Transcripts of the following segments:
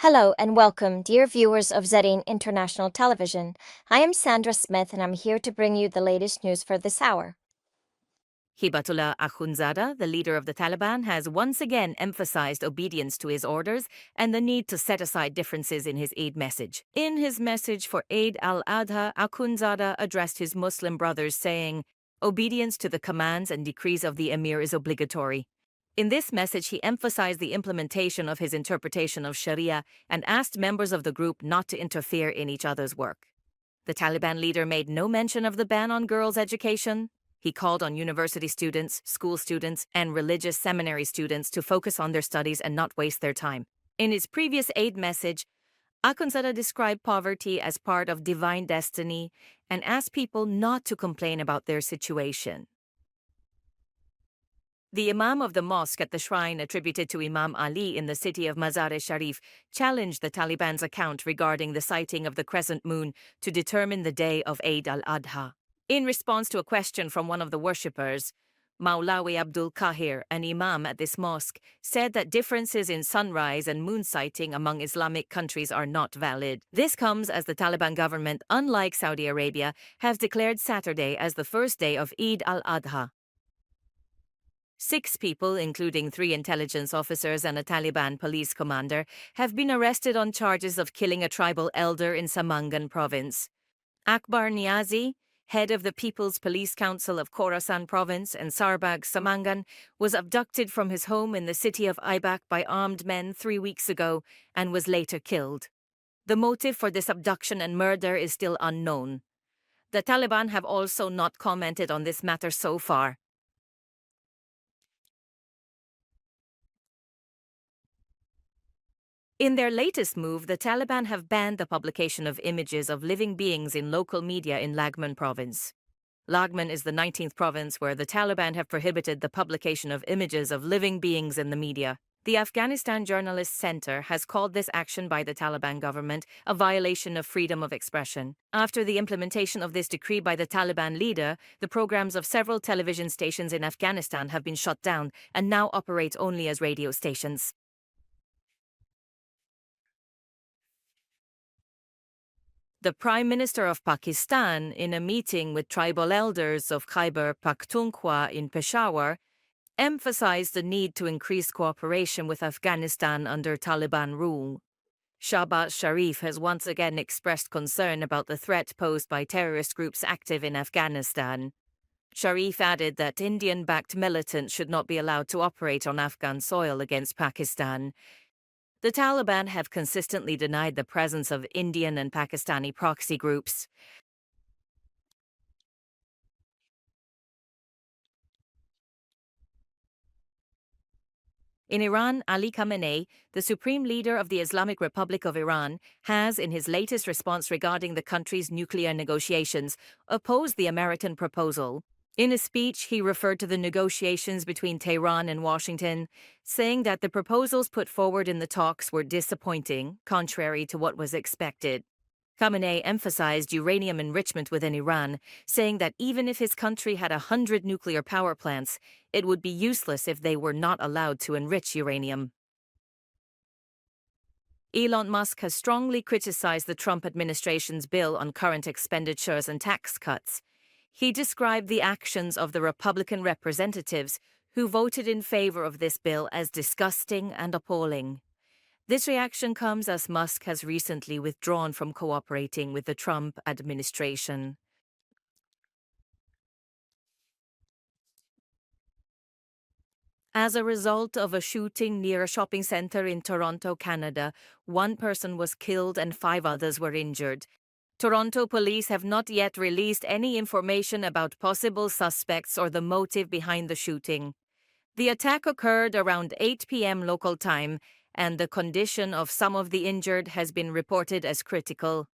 Hello and welcome, dear viewers of Zarin International Television. I am Sandra Smith and I'm here to bring you the latest news for this hour. Hibatullah Akhundzada, the leader of the Taliban, has once again emphasized obedience to his orders and the need to set aside differences in his Eid message. In his message for Eid al-Adha, Akhundzada addressed his Muslim brothers saying, "Obedience to the commands and decrees of the Emir is obligatory." In this message, he emphasized the implementation of his interpretation of Sharia and asked members of the group not to interfere in each other's work. The Taliban leader made no mention of the ban on girls' education. He called on university students, school students, and religious seminary students to focus on their studies and not waste their time. In his previous Eid message, Akhundzada described poverty as part of divine destiny and asked people not to complain about their situation. The Imam of the mosque at the shrine attributed to Imam Ali in the city of Mazar-e-Sharif challenged the Taliban's account regarding the sighting of the crescent moon to determine the day of Eid al-Adha. In response to a question from one of the worshippers, Maulawi Abdul Kahir, an imam at this mosque, said that differences in sunrise and moon sighting among Islamic countries are not valid. This comes as the Taliban government, unlike Saudi Arabia, has declared Saturday as the first day of Eid al-Adha. 6 people, including 3 intelligence officers and a Taliban police commander, have been arrested on charges of killing a tribal elder in Samangan province. Akbar Niazi, head of the People's Police Council of Khorasan province and Sarbag Samangan, was abducted from his home in the city of Aibak by armed men 3 weeks ago and was later killed. The motive for this abduction and murder is still unknown. The Taliban have also not commented on this matter so far. In their latest move, the Taliban have banned the publication of images of living beings in local media in Laghman province. Laghman is the 19th province where the Taliban have prohibited the publication of images of living beings in the media. The Afghanistan Journalists Center has called this action by the Taliban government a violation of freedom of expression. After the implementation of this decree by the Taliban leader, the programs of several television stations in Afghanistan have been shut down and now operate only as radio stations. The Prime Minister of Pakistan, in a meeting with tribal elders of Khyber Pakhtunkhwa in Peshawar, emphasized the need to increase cooperation with Afghanistan under Taliban rule. Shahbaz Sharif has once again expressed concern about the threat posed by terrorist groups active in Afghanistan. Sharif added that Indian-backed militants should not be allowed to operate on Afghan soil against Pakistan. The Taliban have consistently denied the presence of Indian and Pakistani proxy groups. In Iran, Ali Khamenei, the supreme leader of the Islamic Republic of Iran, has, in his latest response regarding the country's nuclear negotiations, opposed the American proposal. In a speech, he referred to the negotiations between Tehran and Washington, saying that the proposals put forward in the talks were disappointing, contrary to what was expected. Khamenei emphasized uranium enrichment within Iran, saying that even if his country had 100 nuclear power plants, it would be useless if they were not allowed to enrich uranium. Elon Musk has strongly criticized the Trump administration's bill on current expenditures and tax cuts. He described the actions of the Republican representatives who voted in favor of this bill as disgusting and appalling. This reaction comes as Musk has recently withdrawn from cooperating with the Trump administration. As a result of a shooting near a shopping center in Toronto, Canada, 1 person was killed and 5 others were injured. Toronto police have not yet released any information about possible suspects or the motive behind the shooting. The attack occurred around 8 p.m. local time, and the condition of some of the injured has been reported as critical.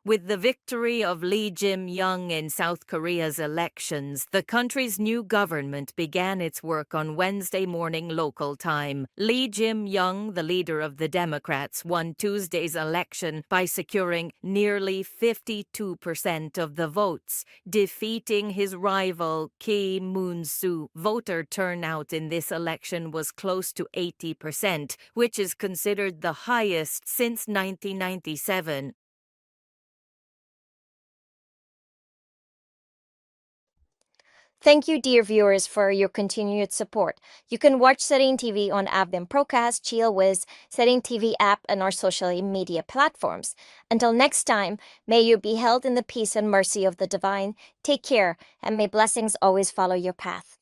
With the victory of Lee Jae-myung in South Korea's elections, the country's new government began its work on Wednesday morning local time. Lee Jae-myung, the leader of the Democrats, won Tuesday's election by securing nearly 52% of the votes, defeating his rival Kim Moon-soo. Voter turnout in this election was close to 80%, which is considered the highest since 1997. Thank you, dear viewers, for your continued support. You can watch Zarin TV on Afghan Procast, Jlwiz, Zarin TV app, and our social media platforms. Until next time, may you be held in the peace and mercy of the divine. Take care, and may blessings always follow your path.